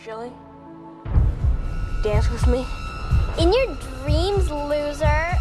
Shelly? Dance with me? In your dreams, loser.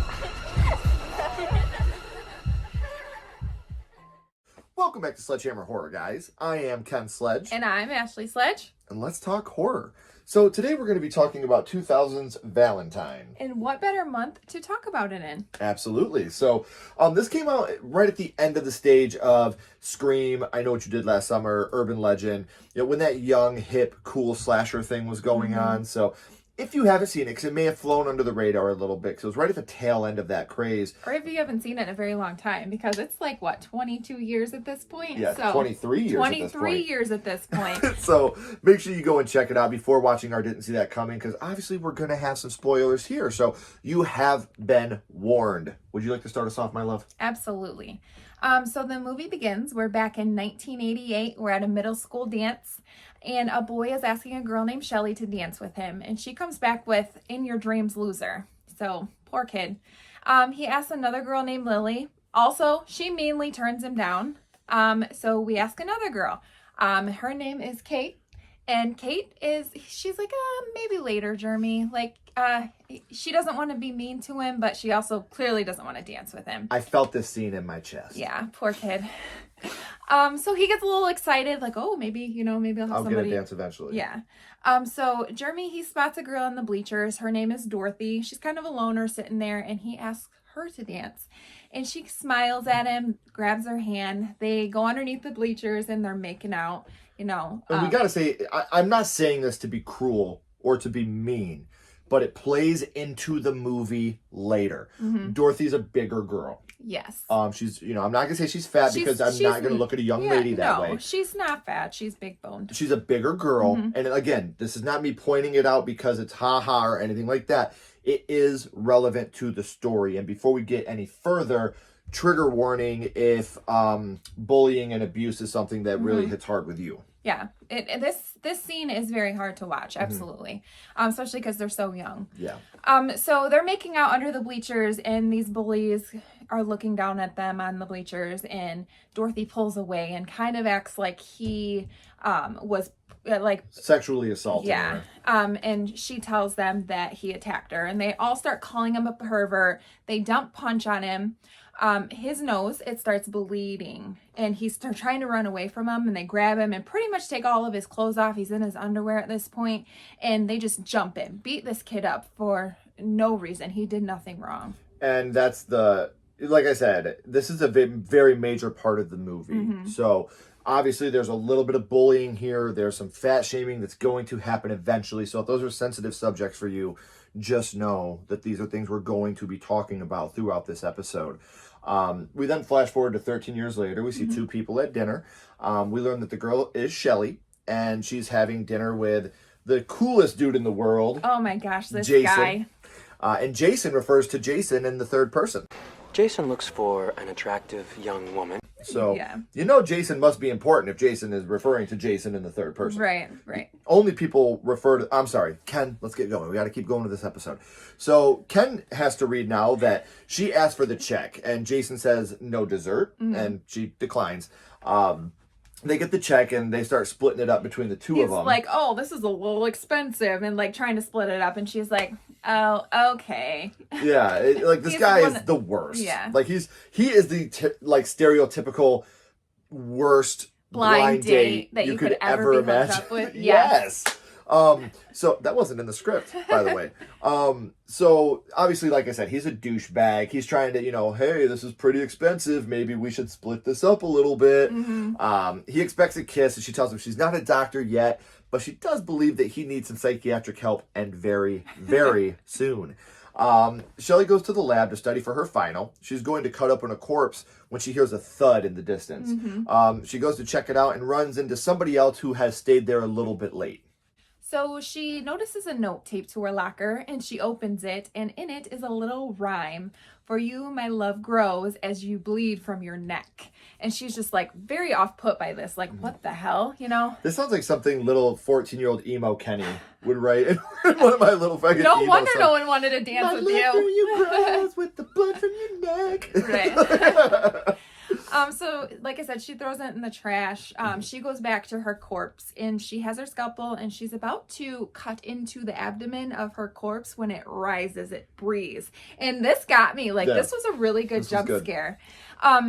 Welcome back to Sledgehammer Horror, guys. I am Ken Sledge. And I'm Ashley Sledge. And let's talk horror. So today we're going to be talking about 2000's Valentine. And what better month to talk about it in? Absolutely. So this came out right at the end of the stage of Scream, I Know What You Did Last Summer, Urban Legend, when that young, hip, cool slasher thing was going on. So if you haven't seen it, because it may have flown under the radar a little bit, because it was right at the tail end of that craze. Or if you haven't seen it in a very long time, because it's like, what, 22 years at this point? Yeah, so 23 years 23 years at this point. So make sure you go and check it out before watching our Didn't See That Coming, because obviously we're going to have some spoilers here. So you have been warned. Would you like to start us off, my love? Absolutely. So the movie begins. We're back in 1988. We're at a middle school dance. And a boy is asking a girl named Shelly to dance with him. And she comes back with, "In your dreams, loser." So, poor kid. He asks another girl named Lily. Also, she meanly turns him down. So we ask another girl. Her name is Kate. And Kate she's like, maybe later, Jeremy. Like, she doesn't want to be mean to him, but she also clearly doesn't want to dance with him. I felt this scene in my chest. Yeah, poor kid. So he gets a little excited, like, oh, maybe I'll have somebody. Get a dance eventually. Yeah. So Jeremy, he spots a girl in the bleachers. Her name is Dorothy. She's kind of a loner sitting there, and he asks her to dance. And she smiles at him, grabs her hand. They go underneath the bleachers, and they're making out, And we got to say, I'm not saying this to be cruel or to be mean, but it plays into the movie later. Mm-hmm. Dorothy's a bigger girl. Yes. She's, I'm not going to say she's fat because I'm not going to look at a young lady that way. No, she's not fat. She's big boned. She's a bigger girl. Mm-hmm. And again, this is not me pointing it out because it's ha-ha or anything like that. It is relevant to the story. And before we get any further, trigger warning if bullying and abuse is something that really hits hard with you. Yeah, this scene is very hard to watch, absolutely, especially because they're so young. Yeah. So they're making out under the bleachers, and these bullies are looking down at them on the bleachers, and Dorothy pulls away and kind of acts like he was like sexually assaulting her. And she tells them that he attacked her, and they all start calling him a pervert. They dump punch on him. His nose, it starts bleeding, and he's trying to run away from him, and they grab him and pretty much take all of his clothes off. He's in his underwear at this point, and they just jump in, beat this kid up for no reason. He did nothing wrong. And that's like I said, this is a very major part of the movie. Mm-hmm. So obviously there's a little bit of bullying here. There's some fat shaming that's going to happen eventually. So if those are sensitive subjects for you, just know that these are things we're going to be talking about throughout this episode. We then flash forward to 13 years later. We see two people at dinner. We learn that the girl is Shelly, and she's having dinner with the coolest dude in the world. Oh my gosh, this Jason. guy. And Jason refers to Jason in the third person. Jason looks for an attractive young woman. So, Jason must be important if Jason is referring to Jason in the third person. Right. Only people refer to... I'm sorry, Ken, let's get going. We got to keep going to this episode. So, Ken has to read now that she asked for the check, and Jason says no dessert, and she declines. They get the check, and they start splitting it up between the two of them. He's like, oh, this is a little expensive, and like trying to split it up, and she's like, oh, okay. Yeah, this guy is the worst. Yeah. Like he is the stereotypical worst blind date that you could ever be hooked up with. Yes. So that wasn't in the script, by the way. So obviously, like I said, he's a douchebag. He's trying to, hey, this is pretty expensive. Maybe we should split this up a little bit. Mm-hmm. He expects a kiss, and she tells him she's not a doctor yet, but she does believe that he needs some psychiatric help, and very, very soon. Shelly goes to the lab to study for her final. She's going to cut open a corpse when she hears a thud in the distance. Mm-hmm. She goes to check it out and runs into somebody else who has stayed there a little bit late. So she notices a note taped to her locker, and she opens it, and in it is a little rhyme. For you, my love grows as you bleed from your neck. And she's just like very off put by this. Like, what the hell, This sounds like something little 14-year-old emo Kenny would write in one of my little fucking No emo wonder songs. no one wanted to dance with you. My love for you grows with the blood from your neck. Right. So like I said, she throws it in the trash. She goes back to her corpse and she has her scalpel and she's about to cut into the abdomen of her corpse when it rises, it breathes. And this got me, like, this was a really good jump scare.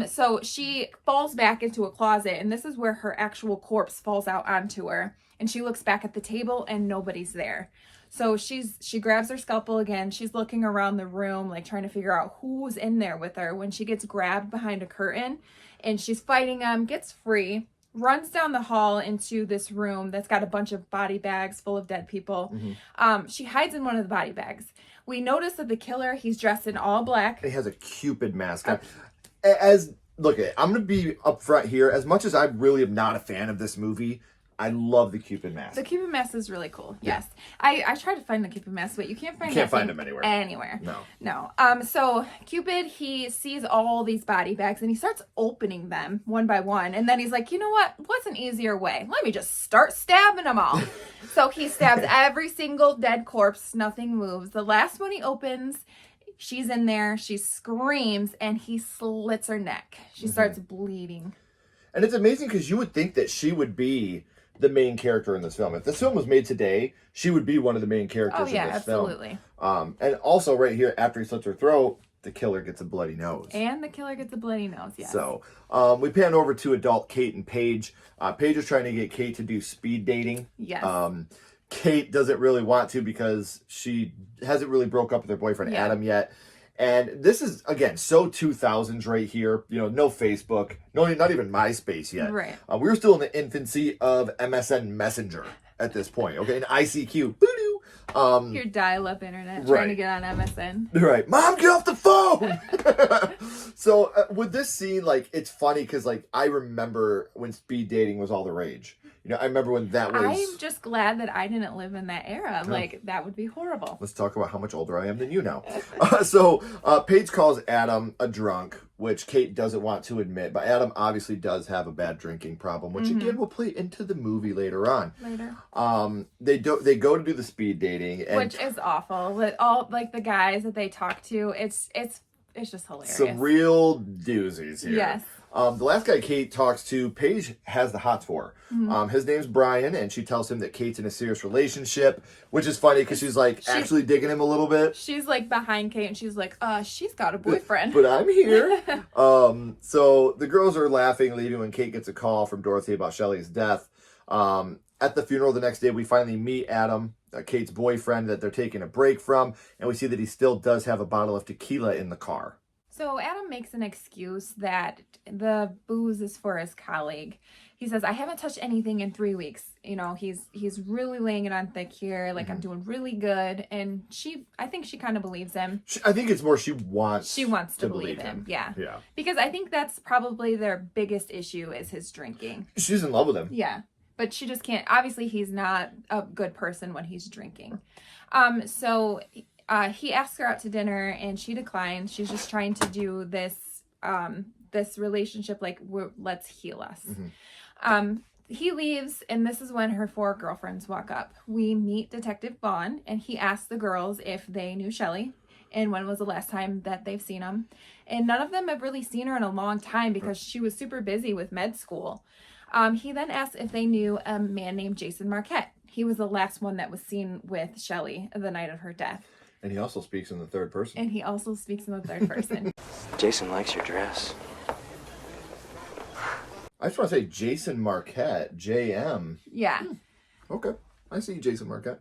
So she falls back into a closet and this is where her actual corpse falls out onto her. And she looks back at the table and nobody's there. So she grabs her scalpel again. She's looking around the room, like trying to figure out who's in there with her when she gets grabbed behind a curtain and she's fighting them, gets free, runs down the hall into this room that's got a bunch of body bags full of dead people. She hides in one of the body bags. We notice that the killer, he's dressed in all black. He has a Cupid mask on. Look, I'm going to be upfront here. As much as I really am not a fan of this movie, I love the Cupid mask. The Cupid mask is really cool. Yes. I tried to find the Cupid mask, but you can't find them anywhere. No. So Cupid, he sees all these body bags and he starts opening them one by one. And then he's like, you know what? What's an easier way? Let me just start stabbing them all. So he stabs every single dead corpse. Nothing moves. The last one he opens, she's in there. She screams and he slits her neck. She starts bleeding. And it's amazing because you would think that she would be the main character in this film. If this film was made today, she would be one of the main characters in this absolutely. film. And also right here, after he slits her throat, the killer gets a bloody nose. And the killer gets a bloody nose, yes. So we pan over to adult Kate and Paige. Paige is trying to get Kate to do speed dating. Yes. Kate doesn't really want to because she hasn't really broke up with her boyfriend Adam yet. And this is, again, so 2000s right here. You know, no Facebook. No, not even MySpace yet. Right. We were still in the infancy of MSN Messenger at this point. Okay, and ICQ. Boo-doo. Your dial-up internet trying to get on MSN. Right. Mom, get off the phone! So with this scene, like, it's funny because, like, I remember when speed dating was all the rage. You know, I remember when that was... I'm just glad that I didn't live in that era. Yeah. Like, that would be horrible. Let's talk about how much older I am than you now. Paige calls Adam a drunk, which Kate doesn't want to admit. But Adam obviously does have a bad drinking problem, which again will play into the movie later on. They go to do the speed dating, and which is awful. With all like the guys that they talk to, it's just hilarious. Some real doozies here. Yes. The last guy Kate talks to, Paige has the hots for. His name's Brian, and she tells him that Kate's in a serious relationship, which is funny because she's actually digging him a little bit. She's like behind Kate, and she's like, she's got a boyfriend. But I'm here. So the girls are laughing, leaving when Kate gets a call from Dorothy about Shelly's death. At the funeral the next day, we finally meet Adam, Kate's boyfriend, that they're taking a break from, and we see that he still does have a bottle of tequila in the car. So Adam makes an excuse that the booze is for his colleague. He says, I haven't touched anything in 3 weeks. You know, he's really laying it on thick here. Like, I'm doing really good. And I think she kind of believes him. I think it's more she wants to believe him. Yeah. Yeah. Because I think that's probably their biggest issue is his drinking. She's in love with him. Yeah. But she just can't. Obviously, he's not a good person when he's drinking. So he asks her out to dinner and she declines. She's just trying to do this relationship like let's heal us. He leaves and this is when her 4 girlfriends walk up. We meet Detective Vaughn and he asks the girls if they knew Shelly and when was the last time that they've seen him. And none of them have really seen her in a long time because she was super busy with med school. He then asks if they knew a man named Jason Marquette. He was the last one that was seen with Shelly the night of her death. And he also speaks in the third person. Jason likes your dress. I just want to say Jason Marquette, JM. Yeah. Okay. I see Jason Marquette.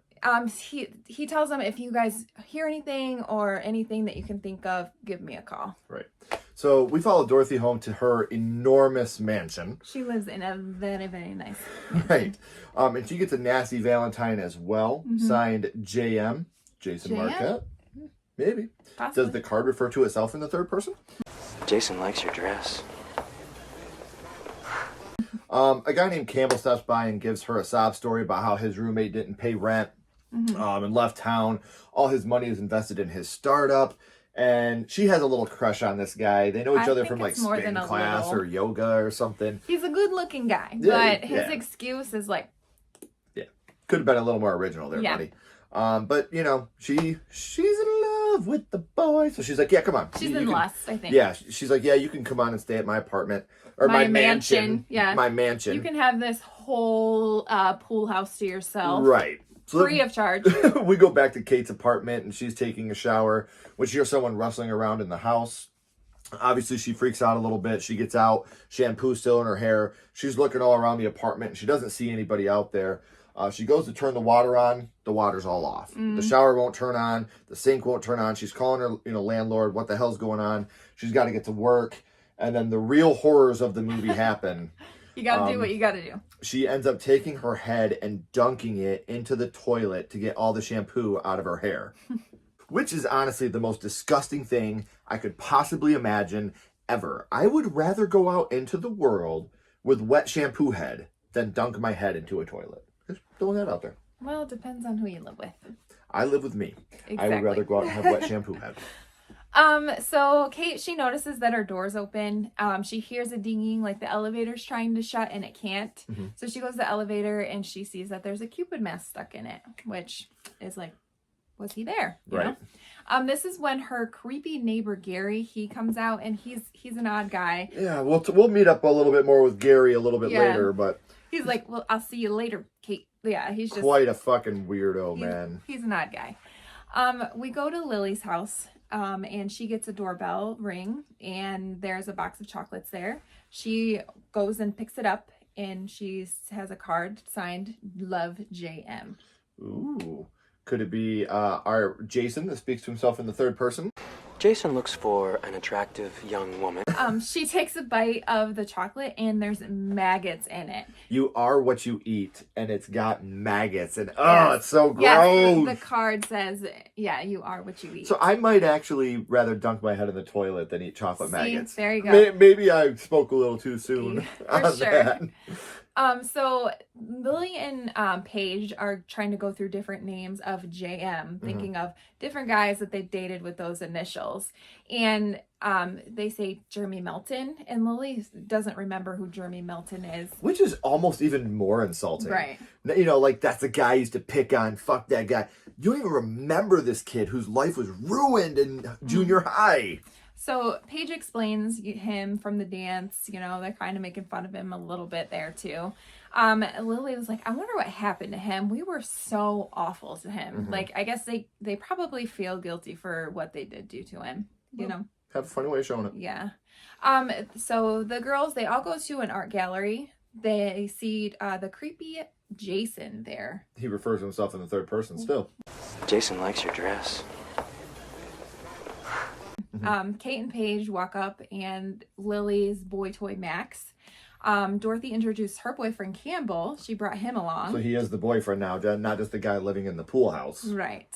He tells them if you guys hear anything or anything that you can think of, give me a call. Right. So we follow Dorothy home to her enormous mansion. She lives in a very, very nice Right. And she gets a nasty Valentine as well, signed JM, Jason Marquette. Maybe. Possibly. Does the card refer to itself in the third person? Jason likes your dress. A guy named Campbell stops by and gives her a sob story about how his roommate didn't pay rent and left town. All his money is invested in his startup. And she has a little crush on this guy. They know each other from like spin class or yoga or something. He's a good looking guy, but his excuse is like... Yeah. Could have been a little more original there, buddy. But, you know, she's in love with the boys. So she's like, yeah, come on. She's You in can- lust, I think. Yeah, she's like, yeah, you can come on and stay at my apartment. Or my mansion. Yeah. My mansion. You can have this whole pool house to yourself. Right. So Free of charge. we go back to Kate's apartment, and she's taking a shower, which hears someone rustling around in the house. Obviously, she freaks out a little bit. She gets out, shampoo still in her hair. She's looking all around the apartment, and she doesn't see anybody out there. She goes to turn the water on. The water's all off. The shower won't turn on. The sink won't turn on. She's calling her, landlord. What the hell's going on? She's got to get to work. And then the real horrors of the movie happen. You got to do what you got to do. She ends up taking her head and dunking it into the toilet to get all the shampoo out of her hair. Which is honestly the most disgusting thing I could possibly imagine ever. I would rather go out into the world with wet shampoo head than dunk my head into a toilet. Just throwing that out there. Well, it depends on who you live with. I live with me. Exactly. I would rather go out and have wet shampoo head. So Kate, she notices that her door's open. She hears a dinging, like the elevator's trying to shut and it can't. So she goes to the elevator and she sees that there's a Cupid mask stuck in it, which is like, was he there? You know? This is when her creepy neighbor Gary, he comes out, and he's an odd guy. Yeah, we'll meet up a little bit more with Gary a little bit later, but he's like, well, I'll see you later, Kate. Yeah, he's just quite a fucking weirdo, man. He's an odd guy. We go to Lily's house, and she gets a doorbell ring, and there's a box of chocolates there. She goes and picks it up, and she has a card signed "Love JM." Ooh. Could it be our Jason that speaks to himself in the third person? Jason looks for an attractive young woman. She takes a bite of the chocolate and there's maggots in it. You are what you eat, and it's got maggots, and Yes. it's so gross. Yes, the card says, yeah, you are what you eat. So I might actually rather dunk my head in the toilet than eat chocolate maggots. There you go. Maybe I spoke a little too soon. For on sure. that. So Lily and Paige are trying to go through different names of JM, thinking of different guys that they've dated with those initials. And they say Jeremy Melton, and Lily doesn't remember who Jeremy Melton is. Which is almost even more insulting. Right. Like that's the guy I used to pick on. Fuck that guy. You don't even remember this kid whose life was ruined in junior high. So Paige explains him from the dance, they're kind of making fun of him a little bit there too. Lily was like, I wonder what happened to him. We were so awful to him. Like, I guess they probably feel guilty for what they did do to him, Have a funny way of showing it. Yeah. So the girls, they all go to an art gallery. They see the creepy Jason there. He refers to himself in the third person still. Jason likes your dress. Kate and Paige walk up, and Lily's boy toy Max. Dorothy introduced her boyfriend Campbell. She brought him along. So he is the boyfriend now, not just the guy living in the pool house. Right.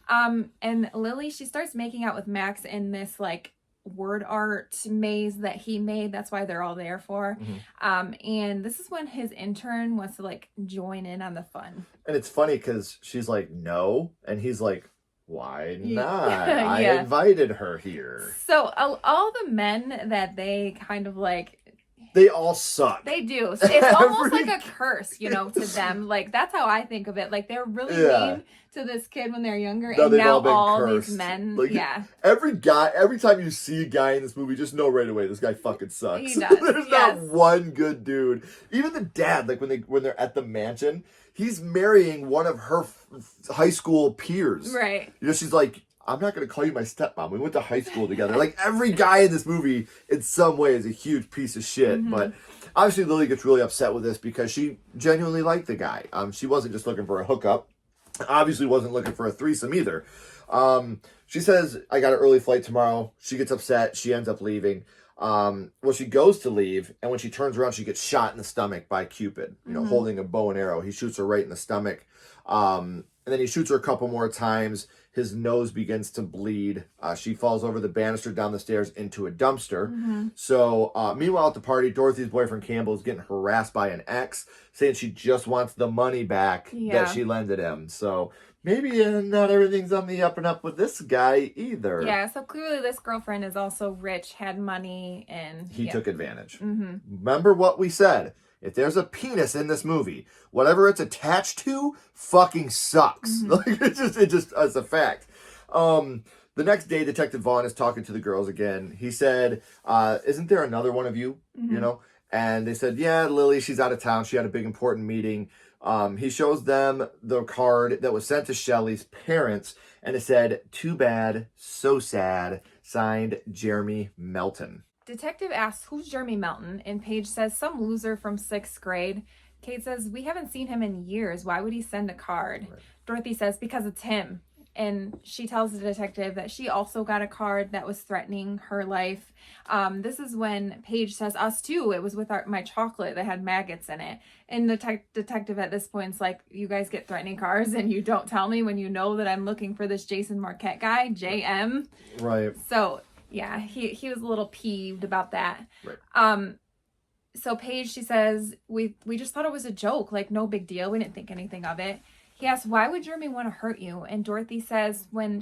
And Lily, she starts making out with Max in this like word art maze that he made. That's why they're all there for. And this is when his intern wants to like join in on the fun. And it's funny because she's like, no. And he's like, why not? Yeah. I invited her here. So all the men that they kind of like, they all suck. they do. It's almost like a curse, to them. Like, that's how I think of it. Like, they're really mean to this kid when they're younger. No, and they've now been all cursed. these men, Like, yeah. Every time you see a guy in this movie, just know right away, this guy fucking sucks. He does, There's not one good dude. Even the dad, like when they're at the mansion, he's marrying one of her high school peers. Right. She's like, I'm not going to call you my stepmom. We went to high school together. Like, every guy in this movie, in some way, is a huge piece of shit. But obviously, Lily gets really upset with this because she genuinely liked the guy. She wasn't just looking for a hookup. Obviously, wasn't looking for a threesome either. She says, I got an early flight tomorrow. She gets upset. She ends up leaving. She goes to leave, and when she turns around, she gets shot in the stomach by Cupid, holding a bow and arrow. He shoots her right in the stomach. And then he shoots her a couple more times. His nose begins to bleed. She falls over the banister down the stairs into a dumpster. So, meanwhile at the party, Dorothy's boyfriend Campbell is getting harassed by an ex, saying she just wants the money back that she lended him. So, maybe not everything's on the up and up with this guy either. Yeah, so clearly this girlfriend is also rich, had money, and... He took advantage. Remember what we said. If there's a penis in this movie, whatever it's attached to fucking sucks. Like, it's a fact. The next day, Detective Vaughn is talking to the girls again. He said, isn't there another one of you, you know? And they said, yeah, Lily, she's out of town. She had a big important meeting. He shows them the card that was sent to Shelly's parents, and it said, too bad, so sad, signed Jeremy Melton. Detective asks, who's Jeremy Melton? And Paige says, some loser from 6th grade. Kate says, we haven't seen him in years. Why would he send a card? Right. Dorothy says, because it's him. And she tells the detective that she also got a card that was threatening her life. This is when Paige says, us too. It was with my chocolate that had maggots in it. And the detective at this point is like, you guys get threatening cards and you don't tell me when you know that I'm looking for this Jason Marquette guy, JM. Right. So, yeah, he was a little peeved about that. Right. So Paige, she says, we just thought it was a joke, like no big deal. We didn't think anything of it. He asks, why would Jeremy want to hurt you? And Dorothy says when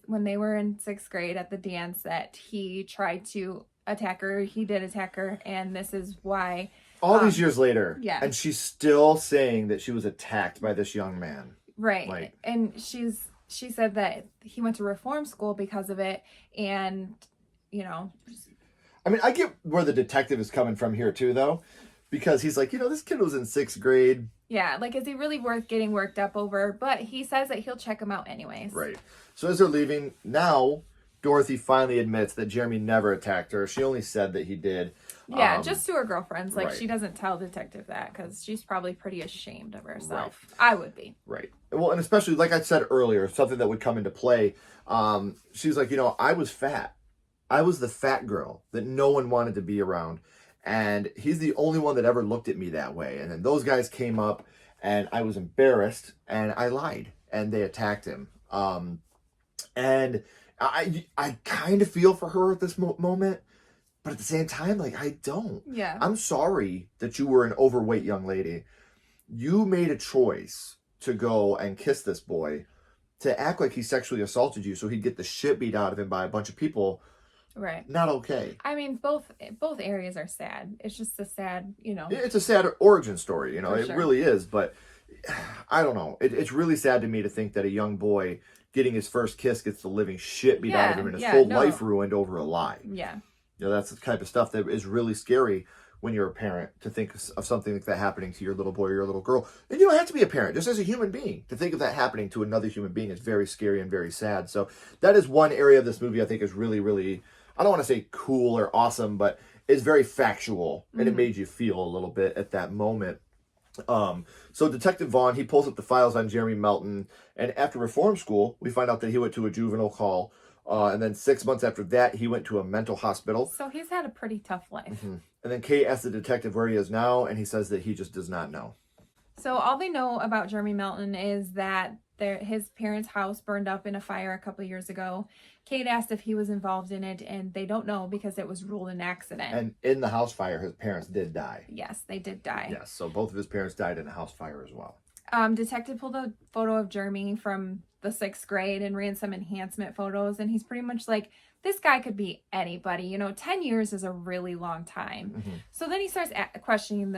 they were in 6th grade at the dance that he tried to attack her. He did attack her, and this is why. All these years later. Yeah. And she's still saying that she was attacked by this young man. Right. Like, and she said that he went to reform school because of it, and, you know. I mean, I get where the detective is coming from here, too, though. Because he's like, this kid was in 6th grade. Yeah, like, is he really worth getting worked up over? But he says that he'll check him out anyways. Right. So as they're leaving, now Dorothy finally admits that Jeremy never attacked her. She only said that he did. Yeah, just to her girlfriends. Like, right. She doesn't tell detective that because she's probably pretty ashamed of herself. Right. I would be. Right. Well, and especially, like I said earlier, something that would come into play. She's like, I was fat. I was the fat girl that no one wanted to be around. And he's the only one that ever looked at me that way. And then those guys came up, and I was embarrassed, and I lied, and they attacked him. And I kind of feel for her at this moment, but at the same time, like, I don't. Yeah. I'm sorry that you were an overweight young lady. You made a choice to go and kiss this boy, to act like he sexually assaulted you so he'd get the shit beat out of him by a bunch of people. Right. Not okay. I mean, both areas are sad. It's just a sad, It's a sad origin story, it sure. really is. But I don't know. It's really sad to me to think that a young boy getting his first kiss gets the living shit beat out of him and his whole life ruined over a lie. Yeah. That's the type of stuff that is really scary when you're a parent, to think of something like that happening to your little boy or your little girl. And you don't have to be a parent, just as a human being. To think of that happening to another human being is very scary and very sad. So that is one area of this movie I think is really, really, I don't want to say cool or awesome, but it's very factual, and it made you feel a little bit at that moment. So Detective Vaughn, he pulls up the files on Jeremy Melton, and after reform school, we find out that he went to a juvenile hall, and then 6 months after that, he went to a mental hospital. So he's had a pretty tough life. And then Kate asks the detective where he is now, and he says that he just does not know. So all they know about Jeremy Melton is that his parents' house burned up in a fire a couple years ago. Kate asked if he was involved in it, and they don't know because it was ruled an accident. And in the house fire, his parents did die. Yes, they did die. Yes, so both of his parents died in a house fire as well. Detective pulled a photo of Jeremy from the 6th grade and ran some enhancement photos, and he's pretty much like, this guy could be anybody. 10 years is a really long time. So then he starts questioning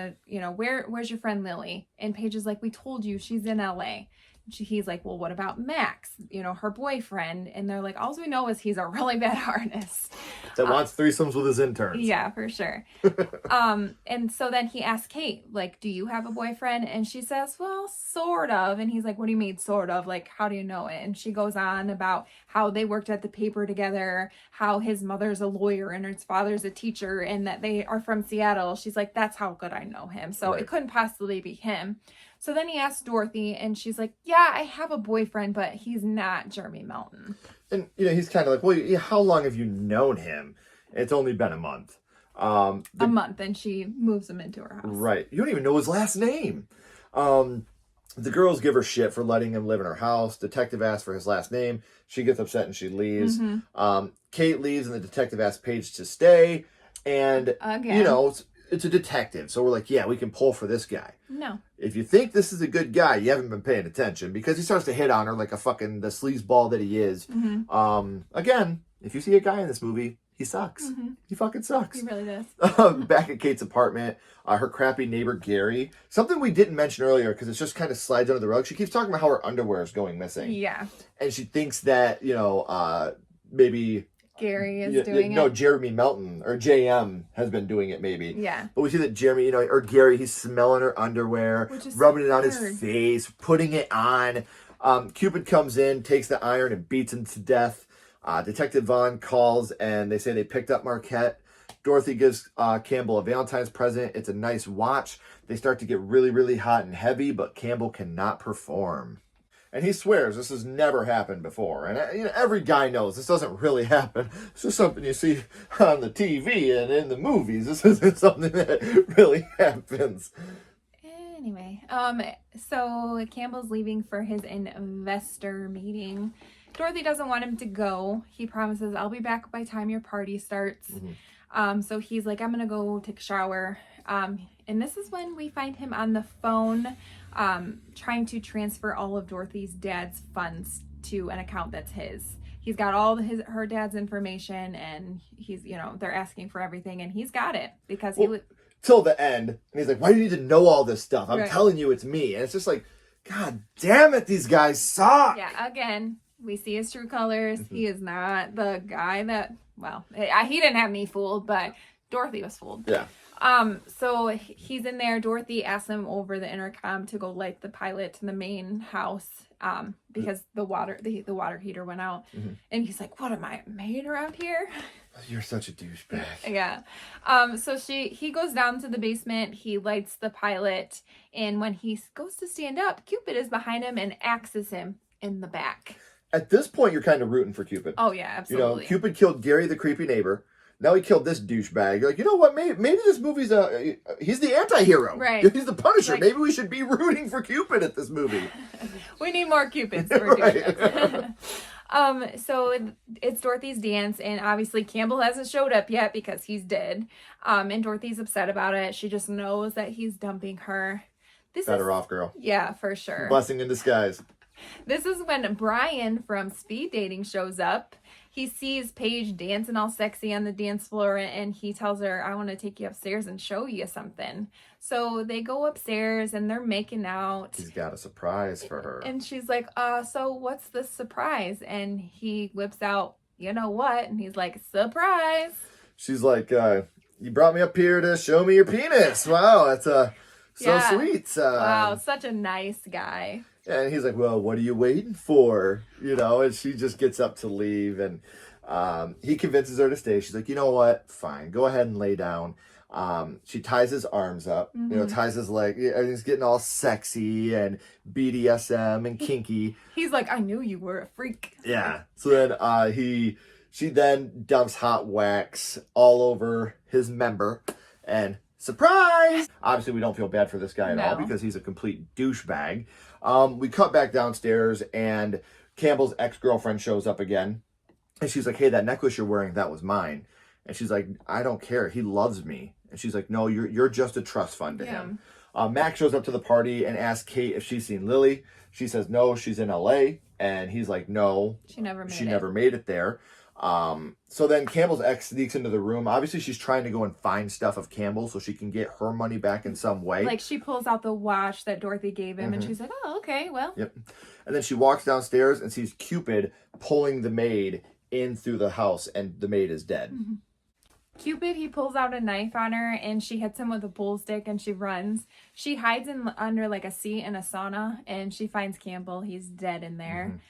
where's your friend Lily? And Paige is like, we told you she's in LA. He's like, well, what about Max, her boyfriend? And they're like, all we know is he's a really bad artist that wants threesomes with his interns. Yeah, for sure. And so then he asks Kate, like, do you have a boyfriend? And she says, well, sort of. And he's like, what do you mean sort of? Like, how do you know it? And she goes on about how they worked at the paper together, how his mother's a lawyer and his father's a teacher, and that they are from Seattle. She's like, that's how good I know him. So It couldn't possibly be him. So then he asks Dorothy, and she's like, yeah, I have a boyfriend, but he's not Jeremy Melton. And, he's kind of like, well, how long have you known him? It's only been a month. A month, and she moves him into her house. Right. You don't even know his last name. The girls give her shit for letting him live in her house. Detective asks for his last name. She gets upset and she leaves. Kate leaves, and the detective asks Paige to stay. And, Again. It's a detective. So we're like, yeah, we can pull for this guy. No. If you think this is a good guy, you haven't been paying attention, because he starts to hit on her like the sleazeball that he is. Again, if you see a guy in this movie, he sucks. He fucking sucks. He really does. Back at Kate's apartment, her crappy neighbor Gary. Something we didn't mention earlier because it just kind of slides under the rug. She keeps talking about how her underwear is going missing. Yeah. And she thinks that, maybe Gary is doing no, it. Jeremy Melton or JM has been doing it maybe. Yeah. But we see that Jeremy, you know, or Gary, he's smelling her underwear, rubbing it on his face, putting it on. Cupid comes in, takes the iron and beats him to death. Detective Vaughn calls and they say they picked up Marquette. Dorothy gives Campbell a Valentine's present. It's a nice watch. They start to get really, really hot and heavy, but Campbell cannot perform. And he swears this has never happened before. And you know, every guy knows this doesn't really happen. It's just something you see on the TV and in the movies. This isn't something that really happens. Anyway, so Campbell's leaving for his investor meeting. Dorothy doesn't want him to go. He promises, I'll be back by the time your party starts. So he's like, I'm going to go take a shower. And this is when we find him on the phone trying to transfer all of Dorothy's dad's funds to an account that's his. He's got all her dad's information and he's, you know, they're asking for everything and he's got it because he would... Till the end. And he's like, why do you need to know all this stuff? I'm telling you it's me. And it's just like, God damn it, these guys suck. Yeah, again, we see his true colors. He is not the guy that, well, he didn't have me fooled, but Dorothy was fooled. Yeah. So he's in there. Dorothy asks him over the intercom to go light the pilot to the main house, because the water heater went out. And he's like, what am I, made around here? You're such a douchebag. Yeah. So he goes down to the basement, he lights the pilot, and when he goes to stand up, Cupid is behind him and axes him in the back. At this point, you're kind of rooting for Cupid. Oh, yeah, absolutely. You know, Cupid killed Gary, the creepy neighbor. Now he killed this douchebag. You're like, you know what? Maybe this movie's he's the anti-hero. Right. He's the Punisher. Maybe we should be rooting for Cupid at this movie. We need more Cupids for doing this. So it's Dorothy's dance, and obviously Campbell hasn't showed up yet because he's dead. And Dorothy's upset about it. She just knows that he's dumping her. Better off, girl. Yeah, for sure. Blessing in disguise. This is when Brian from Speed Dating shows up. He sees Paige dancing all sexy on the dance floor and he tells her, I want to take you upstairs and show you something. So they go upstairs and they're making out. He's got a surprise for her. And she's like, so what's the surprise? And he whips out, you know what? And he's like, surprise. She's like, you brought me up here to show me your penis. Wow, that's so sweet. Wow, such a nice guy. And he's like, well, what are you waiting for? You know, and she just gets up to leave. And he convinces her to stay. She's like, you know what? Fine. Go ahead and lay down. She ties his arms up, you know, ties his leg. Everything's getting all sexy and BDSM and kinky. He's like, I knew you were a freak. Yeah. So then she then dumps hot wax all over his member and surprise! Obviously, we don't feel bad for this guy at all because he's a complete douchebag. We cut back downstairs and Campbell's ex-girlfriend shows up again. And she's like, hey, that necklace you're wearing, that was mine. And she's like, I don't care. He loves me. And she's like, no, you're just a trust fund to him. Max shows up to the party and asks Kate if she's seen Lily. She says, no, she's in LA. And he's like, no, she never made it there. So then Campbell's ex sneaks into the room. Obviously, she's trying to go and find stuff of Campbell so she can get her money back in some way. Like, she pulls out the watch that Dorothy gave him, and she's like, oh, okay, well. Yep. And then she walks downstairs and sees Cupid pulling the maid in through the house, and the maid is dead. Cupid, he pulls out a knife on her, and she hits him with a pool stick, and she runs. She hides under, like, a seat in a sauna, and she finds Campbell. He's dead in there.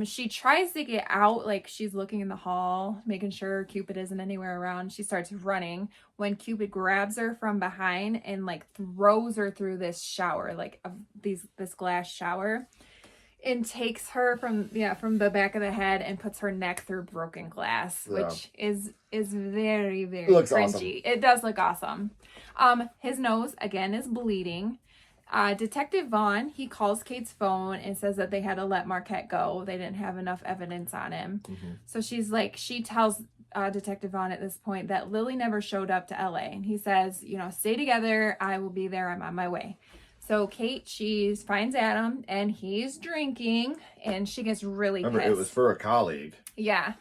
She tries to get out, like she's looking in the hall, making sure Cupid isn't anywhere around. She starts running when Cupid grabs her from behind and like throws her through this shower, like this glass shower, and takes her from the back of the head and puts her neck through broken glass, which is very, very looks cringy. awesome. It does look awesome. His nose again is bleeding. Detective Vaughn, he calls Kate's phone and says that they had to let Marquette go. They didn't have enough evidence on him. So she tells Detective Vaughn at this point that Lily never showed up to LA. And he says, stay together. I will be there. I'm on my way. So Kate, she finds Adam and he's drinking and she gets really pissed. Remember, it was for a colleague. Yeah.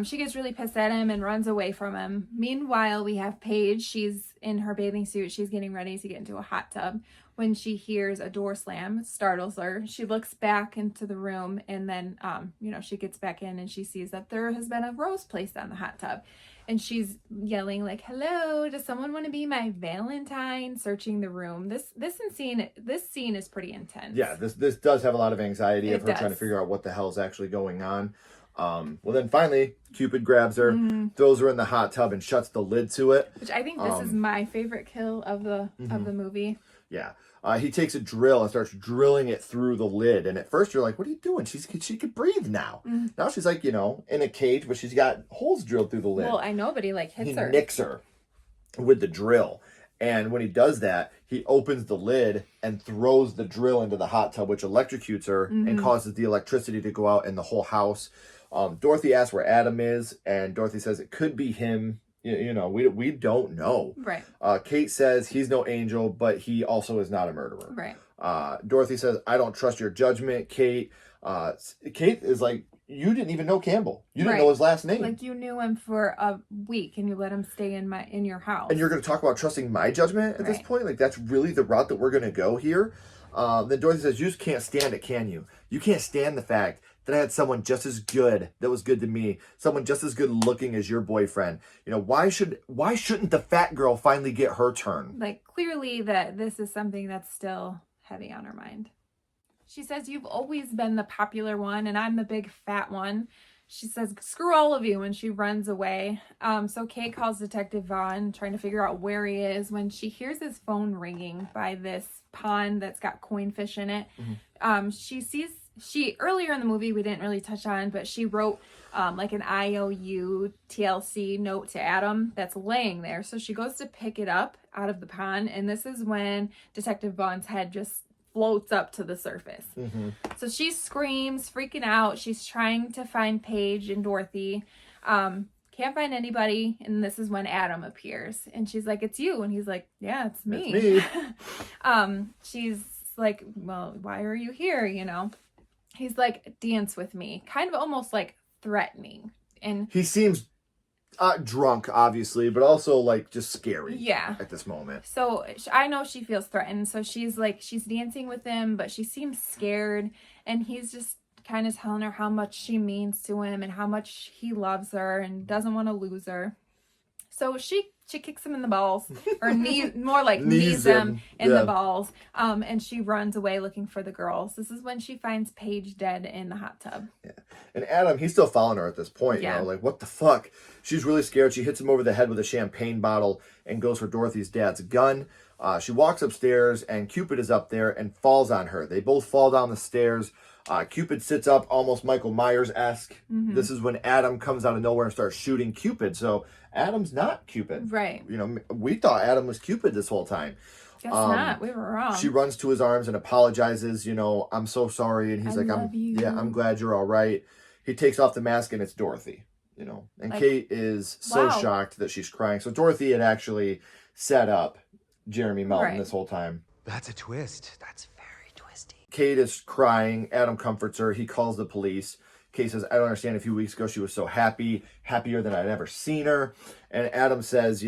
She gets really pissed at him and runs away from him. Meanwhile, we have Paige. She's in her bathing suit. She's getting ready to get into a hot tub when she hears a door slam. It startles her. She looks back into the room, and then, she gets back in and she sees that there has been a rose placed on the hot tub. And she's yelling like, "Hello, does someone want to be my Valentine?" Searching the room. This scene is pretty intense. Yeah, this does have a lot of anxiety of her does. trying to figure out what the hell is actually going on. Well, then finally, Cupid grabs her, throws her in the hot tub, and shuts the lid to it. Which I think this is my favorite kill of the movie. Yeah. He takes a drill and starts drilling it through the lid. And at first you're like, what are you doing? She could breathe now. Now she's like, in a cage, but she's got holes drilled through the lid. Well, I know, but he hits her. He nicks her with the drill. And when he does that, he opens the lid and throws the drill into the hot tub, which electrocutes her and causes the electricity to go out in the whole house. Dorothy asks where Adam is, and Dorothy says it could be him. We don't know. Right. Kate says he's no angel, but he also is not a murderer. Right. Dorothy says, I don't trust your judgment, Kate. Kate is like, you didn't even know Campbell. You didn't know his last name. Like, you knew him for a week and you let him stay in your house. And you're going to talk about trusting my judgment at this point? Like, that's really the route that we're going to go here? Then Dorothy says, you just can't stand it, can you? You can't stand the fact that I had someone just as good that was good to me, someone just as good looking as your boyfriend. Why shouldn't the fat girl finally get her turn? Like, clearly that this is something that's still heavy on her mind. She says, you've always been the popular one and I'm the big fat one. She says, screw all of you, and she runs away. So Kate calls Detective Vaughn, trying to figure out where he is, when she hears his phone ringing by this pond that's got coin fish in it. She earlier in the movie, we didn't really touch on, but she wrote like an IOU TLC note to Adam that's laying there. So she goes to pick it up out of the pond, and this is when Detective Vaughn's head just floats up to the surface. So she screams, freaking out. She's trying to find Paige and Dorothy. Can't find anybody, and this is when Adam appears, and she's like, "It's you," and he's like, "Yeah, it's me." It's me. She's like, "Well, why are you here?" He's like, "Dance with me," kind of almost like threatening, and he seems drunk, obviously, but also like just scary. At this moment. So I know she feels threatened, so she's dancing with him, but she seems scared, and he's just kind of telling her how much she means to him and how much he loves her and doesn't want to lose her. So she kicks him in the balls, or knees him in the balls, and she runs away looking for the girls. This is when she finds Paige dead in the hot tub. Yeah. And Adam, he's still following her at this point. Like, what the fuck? She's really scared. She hits him over the head with a champagne bottle and goes for Dorothy's dad's gun. She walks upstairs, and Cupid is up there and falls on her. They both fall down the stairs. Cupid sits up, almost Michael Myers-esque. This is when Adam comes out of nowhere and starts shooting Cupid. So Adam's not Cupid. Right. We thought Adam was Cupid this whole time. Guess not. We were wrong. She runs to his arms and apologizes. I'm so sorry. And he's like, I'm glad you're all right. He takes off the mask, and it's Dorothy. And Kate is so shocked that she's crying. So Dorothy had actually set up Jeremy Melton this whole time. That's a twist. That's very twisty. Kate is crying. Adam comforts her. He calls the police. Kate says, I don't understand. A few weeks ago, she was so happy, happier than I'd ever seen her. And Adam says,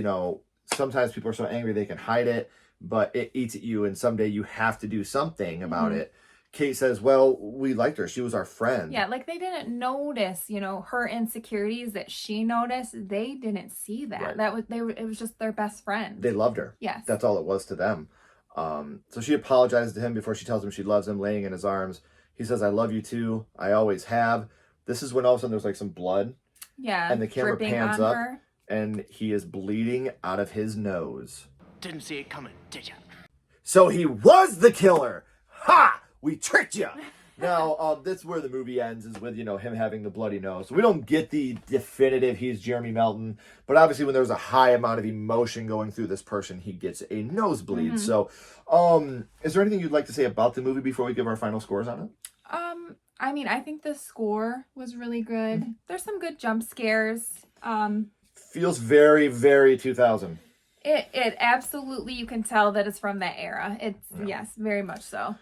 sometimes people are so angry they can hide it, but it eats at you, and someday you have to do something about it. Kate says, well, we liked her. She was our friend. Yeah, like they didn't notice, her insecurities that she noticed. They didn't see that. Right. It was just their best friend. They loved her. Yes. That's all it was to them. So she apologizes to him before she tells him she loves him, laying in his arms. He says, I love you too. I always have. This is when all of a sudden there's like some blood. Yeah. And the camera pans up, her. and he is bleeding out of his nose. Didn't see it coming, did ya? So he was the killer. Ha! We tricked you. Now, that's where the movie ends, is with, him having the bloody nose. So we don't get the definitive he's Jeremy Melton, but obviously when there's a high amount of emotion going through this person, he gets a nosebleed. So, is there anything you'd like to say about the movie before we give our final scores on it? I think the score was really good. There's some good jump scares. Feels very, very 2000. It absolutely, you can tell that it's from that era. Yes, very much so.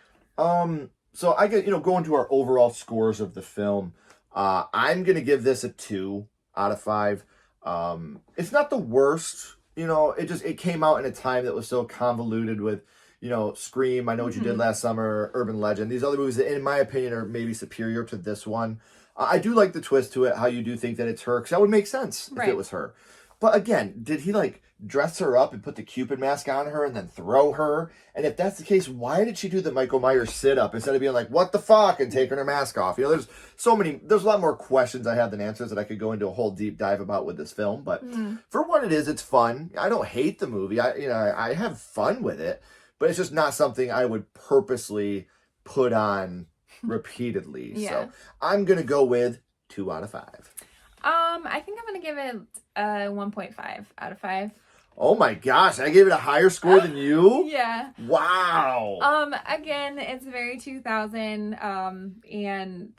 So I get, going to our overall scores of the film, I'm going to give this a 2. out of 5. It's not the worst, you know, it came out in a time that was so convoluted with, you know, Scream, I Know What You Did Last Summer, Urban Legend. These other movies that, in my opinion, are maybe superior to this one. I do like the twist to it, how you do think that it's her, because that would make sense if it was her. But again, did he, like, dress her up and put the Cupid mask on her and then throw her? And if that's the case, why did she do the Michael Myers sit-up instead of being like, what the fuck, and taking her mask off? You know, there's a lot more questions I have than answers that I could go into a whole deep dive about with this film. But for what it is, it's fun. I don't hate the movie. I have fun with it. But it's just not something I would purposely put on repeatedly. So I'm going to go with 2 out of 5. I think I'm going to give it a 1.5 out of 5. Oh my gosh, I gave it a higher score than you? Yeah. Wow. Again, it's very 2000, and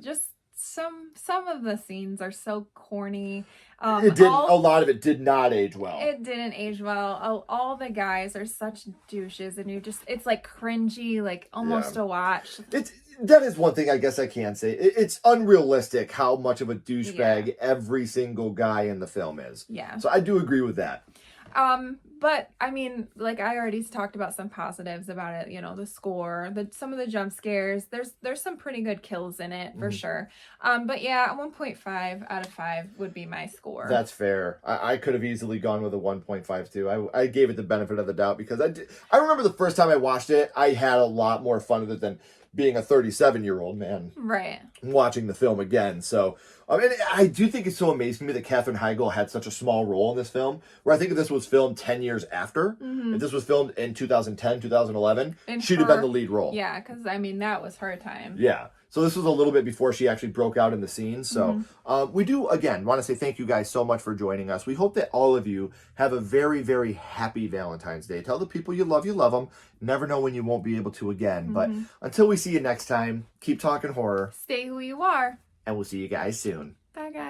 just some of the scenes are so corny. A lot of it did not age well. It didn't age well. All the guys are such douches, and it's like cringy, like almost to watch. That is one thing I guess I can say. It's unrealistic how much of a douchebag every single guy in the film is. Yeah. So I do agree with that. But I mean, like I already talked about some positives about it, you know, the score, some of the jump scares, there's some pretty good kills in it for sure. But yeah, 1.5 out of 5 would be my score. That's fair. I could have easily gone with a 1.5 too. I gave it the benefit of the doubt because I remember the first time I watched it, I had a lot more fun with it than being a 37-year-old man. Right. Watching the film again. So, I do think it's so amazing to me that Katherine Heigl had such a small role in this film, where I think if this was filmed 10 years after, if this was filmed in 2010, 2011, she'd have been the lead role. Yeah, because, I mean, that was her time. Yeah. So this was a little bit before she actually broke out in the scene. So we do, again, want to say thank you guys so much for joining us. We hope that all of you have a very, very happy Valentine's Day. Tell the people you love them. Never know when you won't be able to again. But until we see you next time, keep talking horror. Stay who you are. And we'll see you guys soon. Bye, guys.